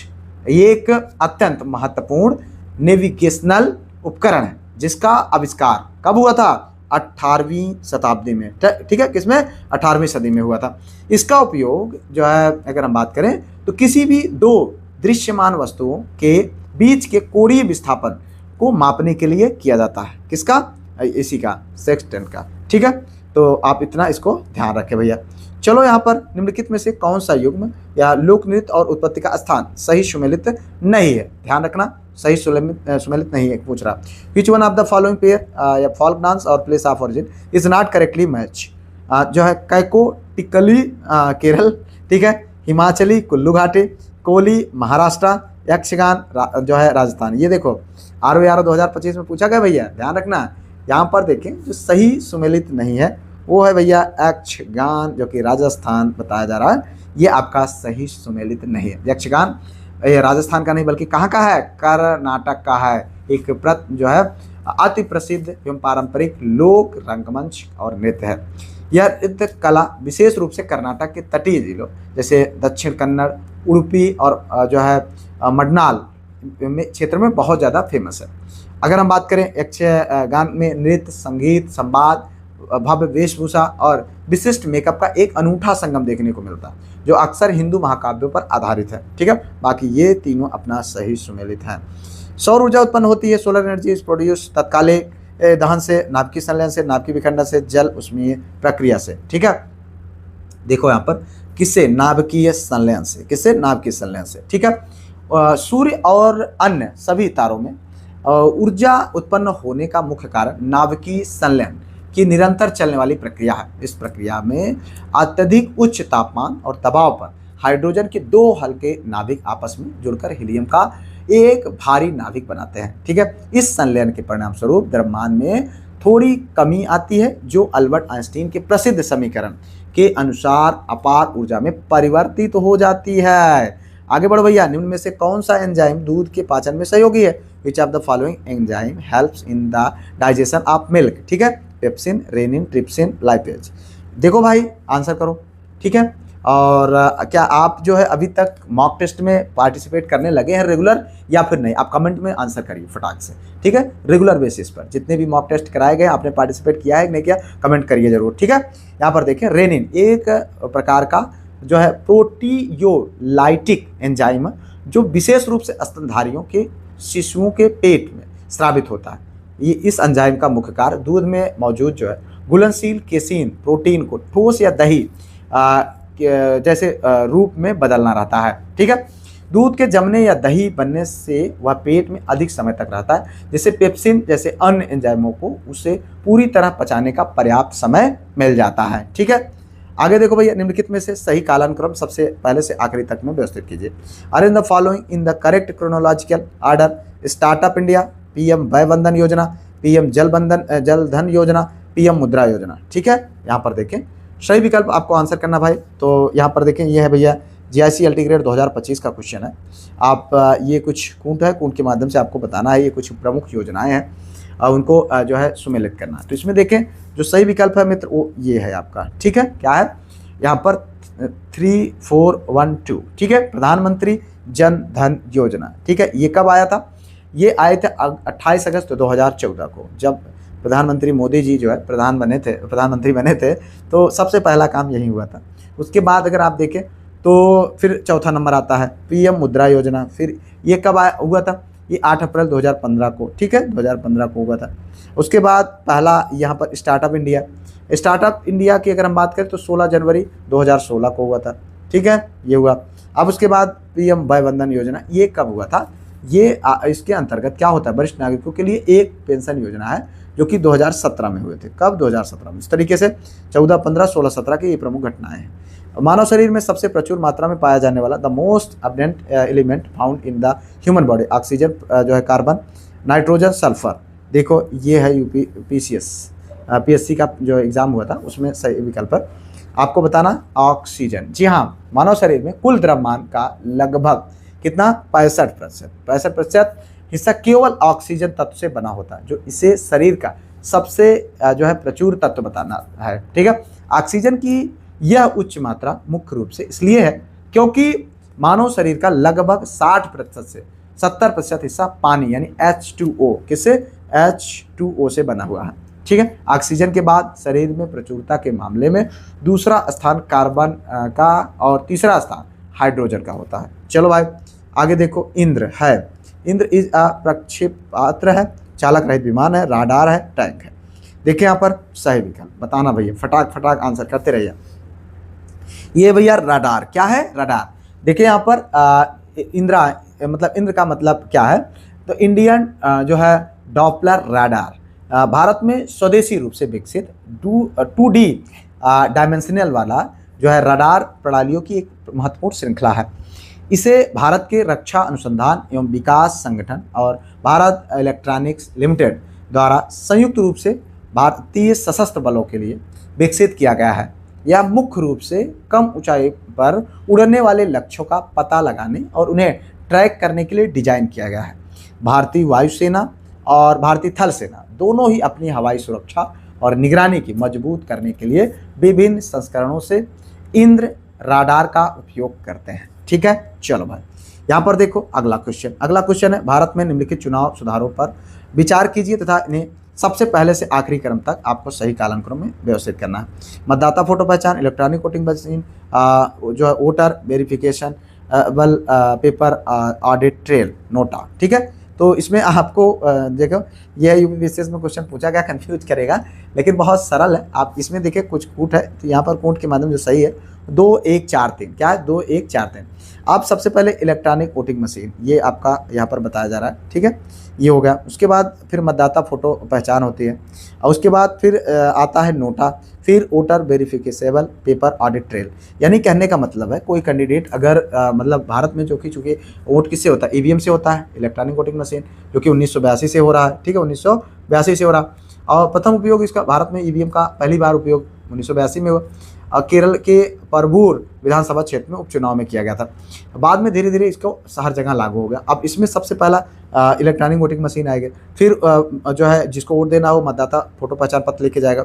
ये एक अत्यंत महत्वपूर्ण नेविगेशनल उपकरण है जिसका आविष्कार कब हुआ था, 18वीं शताब्दी में, ठीक है। किसमें, 18वीं सदी में हुआ था। इसका उपयोग जो है अगर हम बात करें तो किसी भी दो दृश्यमान वस्तुओं के बीच के कोणीय विस्थापन को मापने के लिए किया जाता है। किसका, इसी का, सेक्सटेंट का, ठीक है। तो आप इतना इसको ध्यान रखें भैया। चलो यहाँ पर निम्नलिखित में से कौन सा युग्म या लोक नृत्य और उत्पत्ति का स्थान सही सुमेलित नहीं है, ध्यान रखना, सही सुमेलित नहीं है पूछ रहा। Which one of the following pair या फोल्क डांस और place of origin is not correctly match. जो है कैकोटिकली केरल, ठीक है, हिमाचली कुल्लू घाटी, कोली महाराष्ट्र, यक्षगान जो है राजस्थान। ये देखो ROE 2025 में पूछा गया भैया, ध्यान रखना। यहाँ पर देखें जो सही सुमेलित नहीं है वो है भैया यक्षगान, जो कि राजस्थान बताया जा रहा है, ये आपका सही सुमेलित नहीं है। यक्षगान ये राजस्थान का नहीं बल्कि कहाँ का है, कर्नाटक का है। एक जो है अति प्रसिद्ध एवं पारंपरिक लोक रंगमंच और नृत्य है। यह नृत्य कला विशेष रूप से कर्नाटक के तटीय जिलों जैसे दक्षिण कन्नड़, उडुपी और जो है मडनाल में क्षेत्र में बहुत ज़्यादा फेमस है। अगर हम बात करें यक्षगान में नृत्य, संगीत, संवाद, भव्य वेशभूषा और विशिष्ट मेकअप का एक अनूठा संगम देखने को मिलता है जो अक्सर हिंदू महाकाव्यों पर आधारित है, ठीक है। बाकी ये तीनों अपना सही सुमेलित हैं। सौर ऊर्जा उत्पन्न होती है, सोलर एनर्जी इज प्रोड्यूस तत्कालिक दहन से, नाभिकीय संलयन से, नाभिकीय विखंडन से, जल उष्मीय प्रक्रिया से, ठीक है। देखो यहाँ पर किससे, नाभिकीय संलयन से, किससे, नाभिकीय संलयन से, ठीक है। सूर्य और अन्य सभी तारों में ऊर्जा उत्पन्न होने का मुख्य कारण नाभिकीय संलयन की निरंतर चलने वाली प्रक्रिया है। इस प्रक्रिया में अत्यधिक उच्च तापमान और दबाव पर हाइड्रोजन के दो हल्के नाभिक आपस में जुड़कर हीलियम का एक भारी नाभिक बनाते हैं, ठीक है। इस संलयन के परिणाम स्वरूप द्रव्यमान में थोड़ी कमी आती है जो अल्बर्ट आइंस्टीन के प्रसिद्ध समीकरण के अनुसार अपार ऊर्जा में परिवर्तित हो जाती है। आगे बढ़ो भैया, निम्न में से कौन सा एंजाइम दूध के पाचन में सहयोगी है? Which of the following enzyme helps in the digestion of milk, ठीक है। Pepsin, rennin, trypsin, lipase. देखो भाई आंसर करो, ठीक है। और क्या आप जो है अभी तक मॉक टेस्ट में पार्टिसिपेट करने लगे हैं रेगुलर या फिर नहीं? आप कमेंट में आंसर करिए फटाक से, ठीक है। रेगुलर बेसिस पर जितने भी मॉक टेस्ट कराए गए आपने पार्टिसिपेट किया है कि नहीं किया, कमेंट करिए जरूर, ठीक है। यहाँ पर देखें रेनिन एक प्रकार का जो है प्रोटीयोलाइटिक एंजाइम जो विशेष रूप से स्तनधारियों के शिशुओं के पेट में स्रावित होता है। ये इस एंजाइम का मुख्य कार्य दूध में मौजूद जो है घुलनशील केसीन प्रोटीन को ठोस या दही जैसे रूप में बदलना रहता है, ठीक है। दूध के जमने या दही बनने से वह पेट में अधिक समय तक रहता है, जिससे पेप्सिन जैसे अन्य एंजाइमों को उसे पूरी तरह पचाने का पर्याप्त समय मिल जाता है, ठीक है। आगे देखो भैया, निम्नलिखित में से सही कालानुक्रम सबसे पहले से आखिरी तक में व्यवस्थित कीजिए। Arrange the following in the correct chronological order, startup India, PM Vaya Vandana योजना, पीएम जल धन योजना, पीएम मुद्रा योजना, ठीक है। यहाँ पर देखें सही विकल्प आपको आंसर करना भाई। तो यहाँ पर देखें ये है भैया GIC अल्टीग्रेड 2025 का क्वेश्चन है। आप ये कुछ कूट है, कूट के माध्यम से आपको बताना है, ये कुछ प्रमुख योजनाएं हैं और उनको जो है सुमेलित करना है। तो इसमें देखें जो सही विकल्प है मित्र वो ये है आपका, ठीक है। क्या है यहाँ पर 3412, ठीक है, प्रधानमंत्री जन धन योजना, ठीक है। ये कब आया था? ये आए थे 28 अगस्त 2014 को, जब प्रधानमंत्री मोदी जी जो है प्रधानमंत्री बने थे तो सबसे पहला काम यही हुआ था। उसके बाद अगर आप देखें तो फिर चौथा नंबर आता है पीएम मुद्रा योजना। फिर ये कब हुआ था? ये 8 अप्रैल 2015 को, ठीक है, 2015 को हुआ था। उसके बाद पहला यहाँ पर स्टार्टअप इंडिया की अगर हम बात करें तो 16 जनवरी 2016 को हुआ था, ठीक है, ये हुआ। अब उसके बाद पीएम वय वंदन योजना, ये कब हुआ था? ये इसके अंतर्गत क्या होता है, वरिष्ठ नागरिकों के लिए एक पेंशन योजना है जो कि 2017 में हुए थे। कब? 2017 में। इस तरीके से 14, 15, 16, 17 की ये प्रमुख घटनाएं हैं। मानव शरीर में सबसे प्रचुर मात्रा में पाया जाने वाला the most abundant element found in the human body, oxygen जो है, कार्बन, नाइट्रोजन, सल्फर। देखो ये है PSC का जो एग्जाम हुआ था उसमें सही विकल्प है आपको बताना ऑक्सीजन। जी हाँ, मानव शरीर में कुल द्रव्यमान का लगभग कितना, 65% हिस्सा केवल ऑक्सीजन तत्व से बना होता है, जो इसे शरीर का सबसे जो है प्रचुर तत्व बताना है, ठीक है। ऑक्सीजन की यह उच्च मात्रा मुख्य रूप से इसलिए है क्योंकि मानव शरीर का लगभग 60% से 70% हिस्सा पानी यानी H2O, किससे? H2O से बना हुआ है, ठीक है। ऑक्सीजन के बाद शरीर में प्रचुरता के मामले में दूसरा स्थान कार्बन का और तीसरा स्थान हाइड्रोजन का होता है। चलो भाई आगे देखो, इंद्र इज अ प्रक्षेपास्त्र है, चालक रहित विमान है, राडार है, टैंक है। देखिए यहाँ पर सही विकल्प बताना भैया, फटाक आंसर करते रहिए। ये भैया राडार, क्या है? राडार। देखिए यहाँ पर इंद्र का मतलब क्या है? तो इंडियन जो है डॉपलर राडार भारत में स्वदेशी रूप से विकसित 2D डायमेंशनल वाला जो है रडार प्रणालियों की एक महत्वपूर्ण श्रृंखला है। इसे भारत के रक्षा अनुसंधान एवं विकास संगठन और भारत इलेक्ट्रॉनिक्स लिमिटेड द्वारा संयुक्त रूप से भारतीय सशस्त्र बलों के लिए विकसित किया गया है। यह मुख्य रूप से कम ऊंचाई पर उड़ने वाले लक्ष्यों का पता लगाने और उन्हें ट्रैक करने के लिए डिजाइन किया गया है। भारतीय वायुसेना और भारतीय थल सेना दोनों ही अपनी हवाई सुरक्षा और निगरानी की मजबूत करने के लिए विभिन्न संस्करणों से इंद्र राडार का उपयोग करते हैं। ठीक है, चलो भाई यहाँ पर देखो अगला क्वेश्चन है, भारत में निम्नलिखित चुनाव सुधारों पर विचार कीजिए तथा इन्हें सबसे पहले से आखिरी क्रम तक आपको सही कालानुक्रम में व्यवस्थित करना है। मतदाता फोटो पहचान, इलेक्ट्रॉनिक वोटिंग मशीन, जो है voter verification, paper audit trail, NOTA. ठीक है, तो इसमें आपको देखो यह यूपीपीएससी में क्वेश्चन पूछा गया, कंफ्यूज करेगा लेकिन बहुत सरल है। आप इसमें देखिए कुछ कूट है, तो यहाँ पर कूट के माध्यम जो सही है 2 1 4 3, क्या है 2 1 4 3। आप सबसे पहले इलेक्ट्रॉनिक वोटिंग मशीन, ये आपका यहाँ पर बताया जा रहा है। ठीक है, ये हो गया। उसके बाद फिर मतदाता फोटो पहचान होती है, और उसके बाद फिर आता है नोटा, फिर वोटर वेरिफिकेशेबल पेपर ऑडिट ट्रेल। यानी कहने का मतलब है कोई कैंडिडेट अगर मतलब भारत में जो कि चूँकि वोट किससे होता है, ईवीएम से होता है, इलेक्ट्रॉनिक वोटिंग मशीन, जो कि 1982 से हो रहा है। ठीक है, 1982 से हो रहा, और प्रथम उपयोग इसका भारत में ईवीएम का पहली बार उपयोग 1982 में हुआ। केरल के परबूर विधानसभा क्षेत्र में उपचुनाव में किया गया था। बाद में धीरे धीरे इसको हर जगह लागू हो गया। अब इसमें सबसे पहला इलेक्ट्रॉनिक वोटिंग मशीन आएगी, फिर जो है जिसको वोट देना हो मतदाता फोटो पहचान पत्र लेके जाएगा,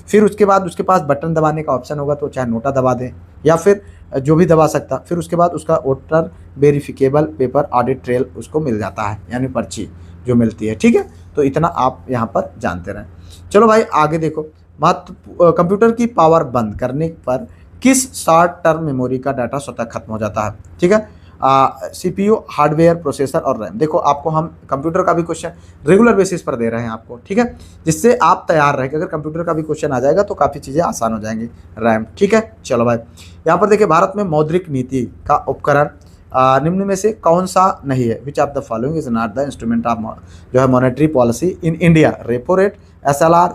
फिर उसके बाद उसके पास बटन दबाने का ऑप्शन होगा, तो चाहे नोटा दबा दें या फिर जो भी दबा सकता। फिर उसके बाद उसका वोटर वेरिफिकेबल पेपर ऑडिट ट्रेल उसको मिल जाता है, यानी पर्ची जो मिलती है। ठीक है, तो इतना आप यहाँ पर जानते रहें। चलो भाई आगे देखो, कंप्यूटर की पावर बंद करने पर किस शॉर्ट टर्म मेमोरी का डाटा स्वतः खत्म हो जाता है। ठीक है, सीपीयू, हार्डवेयर, प्रोसेसर और रैम। देखो आपको हम कंप्यूटर का भी क्वेश्चन रेगुलर बेसिस पर दे रहे हैं आपको। ठीक है, जिससे आप तैयार रहें कि अगर कंप्यूटर का भी क्वेश्चन आ जाएगा तो काफ़ी चीज़ें आसान हो जाएंगी। रैम। ठीक है, चलो भाई यहाँ पर देखिए, भारत में मौद्रिक नीति का उपकरण निम्न में से कौन सा नहीं है। Which of the following is not the instrument of जो है monetary policy in India. Repo rate, SLR,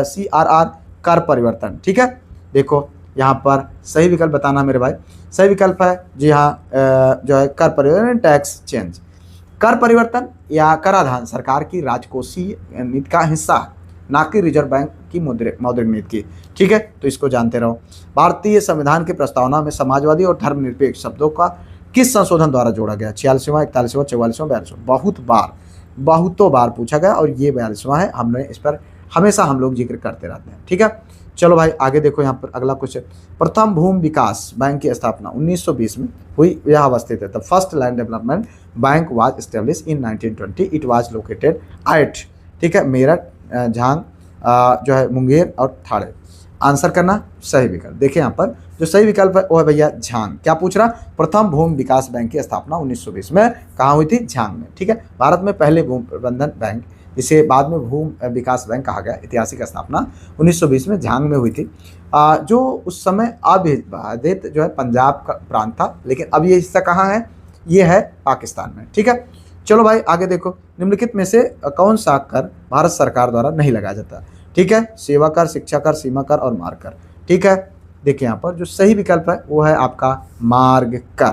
CRR, कर परिवर्तन। ठीक है, देखो यहाँ पर सही विकल्प बताना मेरे भाई। सही विकल्प है जी हाँ, जो है कर परिवर्तन, टैक्स चेंज। कर परिवर्तन या कराधान सरकार की राजकोषीय नीति का हिस्सा है, ना कि रिजर्व बैंक की मौद्रिक नीति की। ठीक है, तो इसको जानते रहो। भारतीय संविधान की प्रस्तावना में समाजवादी और धर्मनिरपेक्ष शब्दों का किस संशोधन द्वारा जोड़ा गया। 46वां, 41वां, 44वां, 42वां। बहुतों बार पूछा गया और ये 42वां है। हमने इस पर हमेशा हम लोग जिक्र करते रहते हैं। ठीक है, चलो भाई आगे देखो, यहाँ पर अगला क्वेश्चन। प्रथम भूमि विकास बैंक की स्थापना 1920 में हुई, यह अवस्थित है। The first land development bank was establish in 1920। It was located at, ठीक है, मेरठ, झांग, जो है मुंगेर और ठाणे। आंसर करना सही विकल्प। देखिए यहाँ पर जो सही विकल्प है वो है भैया झांग। क्या पूछ रहा, प्रथम भूमि विकास बैंक की स्थापना 1920 में कहाँ हुई थी, झांग में। ठीक है, भारत में पहले भूमि प्रबंधन बैंक, इसे बाद में भूमि विकास बैंक कहा गया, ऐतिहासिक स्थापना 1920 में झांग में हुई थी। जो उस समय अविभाजित जो है पंजाब का प्रांत था, लेकिन अब ये हिस्सा कहाँ है, ये है पाकिस्तान में। ठीक है, चलो भाई आगे देखो, निम्नलिखित में से कौन सा कर भारत सरकार द्वारा नहीं लगाया जाता। ठीक है, सेवा कर, शिक्षा कर, सीमा कर और मार्ग कर। ठीक है, देखिए यहाँ पर जो सही विकल्प है वो है आपका मार्ग कर।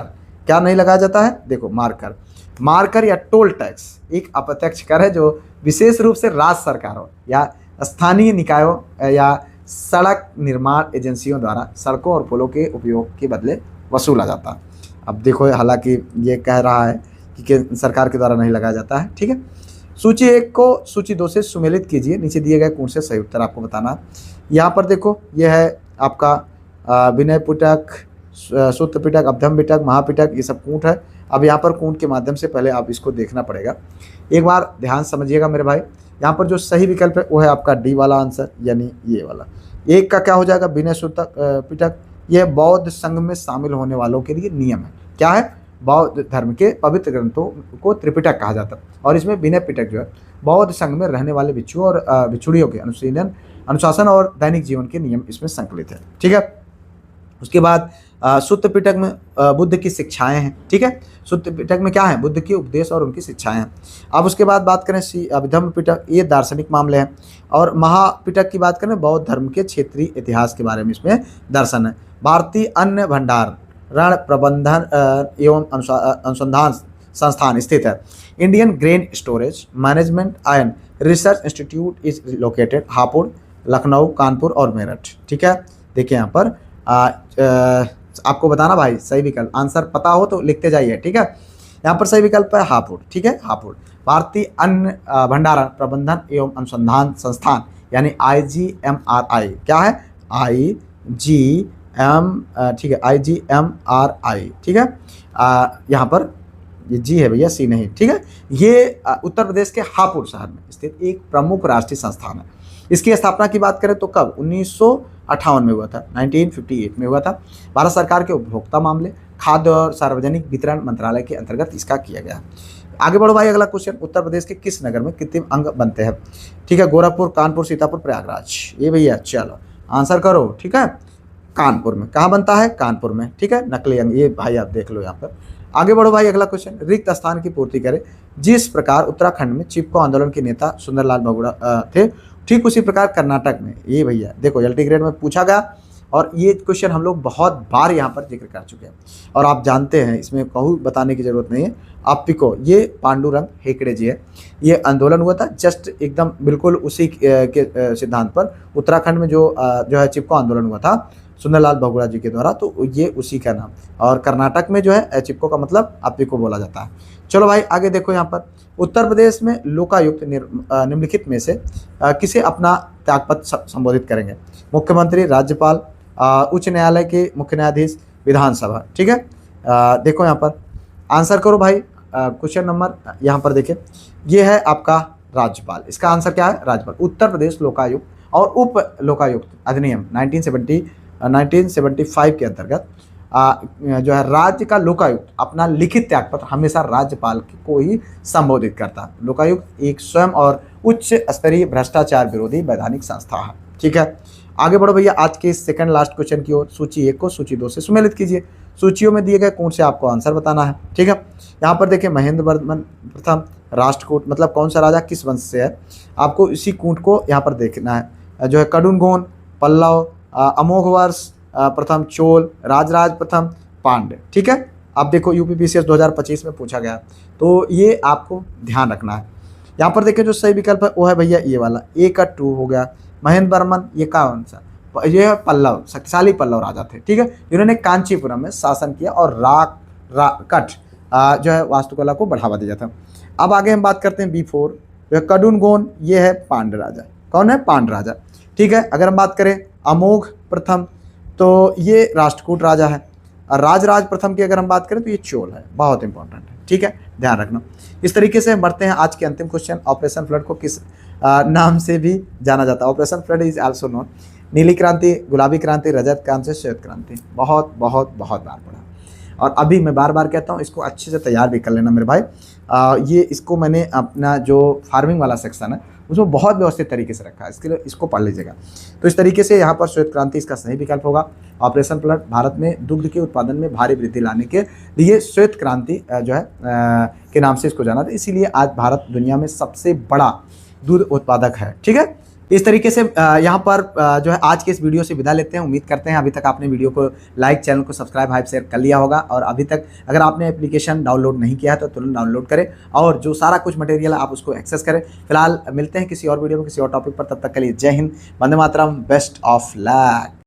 क्या नहीं लगाया जाता है, देखो मार्ग कर। मार्ग कर या टोल टैक्स एक अप्रत्यक्ष कर है जो विशेष रूप से राज्य सरकारों या स्थानीय निकायों या सड़क निर्माण एजेंसियों द्वारा सड़कों और पुलों के उपयोग के बदले वसूला जाता है। अब देखो, हालांकि ये कह रहा है कि सरकार के द्वारा नहीं लगाया जाता है। ठीक है, सूची 1 को सूची 2 से सुमेलित कीजिए। नीचे दिए गए कौन से सही उत्तर आपको बताना है। यहाँ पर देखो, यह है आपका विनय पिटक, सूत्र पिटक, अभ्यम पिटक, महापिटक, ये सब कूट है। अब यहाँ पर कूट के माध्यम से पहले आप इसको देखना पड़ेगा। एक बार ध्यान समझिएगा मेरे भाई। यहाँ पर जो सही विकल्प है वो है आपका डी वाला आंसर, यानी ये वाला। एक का क्या हो जाएगा, विनय सूत्र पिटक। यह बौद्ध संघ में शामिल होने वालों के लिए नियम है। क्या है, बौद्ध धर्म के पवित्र ग्रंथों को त्रिपिटक कहा जाता है, और इसमें विनय पिटक जो है बौद्ध संघ में रहने वाले भिक्षुओं और भिक्षुड़ियों के अनुशासन और दैनिक जीवन के नियम इसमें संकलित है। ठीक है, उसके बाद सुत्त पिटक में बुद्ध की शिक्षाएं हैं, ठीक है। सुत्त पिटक में क्या है, बुद्ध के उपदेश और उनकी शिक्षाएं हैं। अब उसके बाद बात करें अभिधम्म पिटक, ये दार्शनिक मामले हैं। और महापिटक की बात करें बौद्ध धर्म के क्षेत्रीय इतिहास के बारे में इसमें दर्शन है। भारतीय अन्न भंडार रण प्रबंधन एवं अनुसंधान संस्थान स्थित है। Indian grain storage management and research institute is located Hapur, Lucknow, Kanpur और मेरठ, ठीक है। देखिए यहाँ पर आपको बताना भाई सही विकल्प, आंसर पता हो तो लिखते जाइए, ठीक है। यहाँ पर सही विकल्प है हापुड़, ठीक है, हापुड़। भारतीय अन्न भंडारण प्रबंधन एवं अनुसंधान संस्थान यानी IGMRI, क्या है, ठीक है, IGMRI, ठीक है। यहाँ पर ये जी है भैया, सी नहीं, ठीक है। ये उत्तर प्रदेश के हापुड़ शहर में स्थित एक प्रमुख राष्ट्रीय संस्थान है। इसकी स्थापना की बात करें तो कब, 1958 में हुआ था, 1958 में हुआ था। भारत सरकार के उपभोक्ता मामले, खाद्य और सार्वजनिक वितरण मंत्रालय के अंतर्गत इसका किया गया। आगे बढ़ो भाई, अगला क्वेश्चन, उत्तर प्रदेश के किस नगर में कृत्रिम अंग बनते हैं, ठीक है। गोरखपुर, कानपुर, सीतापुर, प्रयागराज, ये भैया चलो आंसर करो, ठीक है। कानपुर में, कहाँ बनता है, कानपुर में, ठीक है, नकली अंग, ये भाई आप देख लो यहाँ पर। आगे बढ़ो भाई, अगला क्वेश्चन, रिक्त स्थान की पूर्ति करें। जिस प्रकार उत्तराखंड में चिपको आंदोलन के नेता सुंदरलाल बहुगुणा थे, ठीक उसी प्रकार कर्नाटक में, ये भैया देखो LT ग्रेड में पूछा गया और ये क्वेश्चन हम लोग बहुत बार यहाँ पर जिक्र कर चुके हैं और आप जानते हैं, इसमें कहूँ बताने की जरूरत नहीं है। आपको ये पांडुरंग हेगड़े जी है, ये आंदोलन हुआ था जस्ट एकदम बिल्कुल उसी के सिद्धांत पर उत्तराखंड में जो है चिपको आंदोलन हुआ था सुंदरलाल बहुगुणा जी के द्वारा, तो ये उसी का नाम। और कर्नाटक में जो है चिपको का मतलब आपको बोला जाता है। चलो भाई आगे देखो, यहाँ पर उत्तर प्रदेश में लोकायुक्त निम्नलिखित में से किसे अपना त्यागपत्र संबोधित करेंगे, मुख्यमंत्री, राज्यपाल, उच्च न्यायालय के मुख्य न्यायाधीश, विधानसभा, ठीक है। देखो यहाँ पर आंसर करो भाई, क्वेश्चन नंबर यहाँ पर देखिए, ये है आपका राज्यपाल, इसका आंसर क्या है, राज्यपाल। उत्तर प्रदेश लोकायुक्त और उप लोकायुक्त अधिनियम 1975 के अंतर्गत जो है राज्य का लोकायुक्त अपना लिखित त्यागपत्र हमेशा राज्यपाल को ही संबोधित करता है। लोकायुक्त एक स्वयं और उच्च स्तरीय भ्रष्टाचार विरोधी वैधानिक संस्था है, ठीक है। आगे बढ़ो भैया, आज के सेकंड लास्ट क्वेश्चन की ओर। सूची 1 को सूची 2 से सुमेलित कीजिए। सूचियों में दिए गए कूट से आपको आंसर बताना है, ठीक है। यहाँ पर देखिए, महेंद्र वर्मन प्रथम राष्ट्रकूट, मतलब कौन सा राजा किस वंश से है, आपको इसी कूट को यहाँ पर देखना है। जो है कडुनगोन, पल्लव, अमोघवर्ष प्रथम, चोल, राजराज प्रथम, पांड्य, ठीक है। आप देखो UPPCS 2025 में पूछा गया, तो ये आपको ध्यान रखना है। यहाँ पर देखिए जो सही विकल्प है वो है भैया ये वाला, A का 2 हो गया। महेंद्र वर्मन, ये कौन सा, ये है पल्लव, शक्तिशाली पल्लव राजा थे, ठीक है, जिन्होंने कांचीपुरम में शासन किया और कठ जो है वास्तुकला को बढ़ावा दिया था। अब आगे हम बात करते हैं B4, जो है कडुनगोन, ये है पांड्य राजा, कौन है, पांड्य राजा, ठीक है। अगर हम बात करें अमोघ प्रथम, तो ये राष्ट्रकूट राजा है। और राजराज प्रथम की अगर हम बात करें तो ये चोल है, बहुत इंपॉर्टेंट है, ठीक है, ध्यान रखना। इस तरीके से हम बढ़ते हैं आज के अंतिम क्वेश्चन। ऑपरेशन फ्लड को किस नाम से भी जाना जाता है, operation flood is also known नीली क्रांति, गुलाबी क्रांति, रजत क्रांति, श्वेत क्रांति, बहुत बहुत बहुत बार पढ़ा। और अभी मैं बार बार कहता हूँ, इसको अच्छे से तैयार भी कर लेना मेरे भाई। ये इसको मैंने अपना जो फार्मिंग वाला सेक्शन है उसमें बहुत व्यवस्थित तरीके से रखा है, इसके लिए इसको पढ़ लीजिएगा। तो इस तरीके से यहाँ पर श्वेत क्रांति इसका सही विकल्प होगा। ऑपरेशन फ्लड भारत में दुग्ध के उत्पादन में भारी वृद्धि लाने के लिए श्वेत क्रांति जो है के नाम से इसको जाना था, इसीलिए आज भारत दुनिया में सबसे बड़ा दूध उत्पादक है, ठीक है। इस तरीके से यहाँ पर जो है आज के इस वीडियो से विदा लेते हैं। उम्मीद करते हैं अभी तक आपने वीडियो को लाइक, चैनल को सब्सक्राइब, हाइप, शेयर कर लिया होगा। और अभी तक अगर आपने एप्लीकेशन डाउनलोड नहीं किया है तो तुरंत डाउनलोड करें और जो सारा कुछ मटेरियल है आप उसको एक्सेस करें। फिलहाल मिलते हैं किसी और वीडियो में किसी और टॉपिक पर, तब तक के लिए जय Hind, Vande Mataram, best of luck.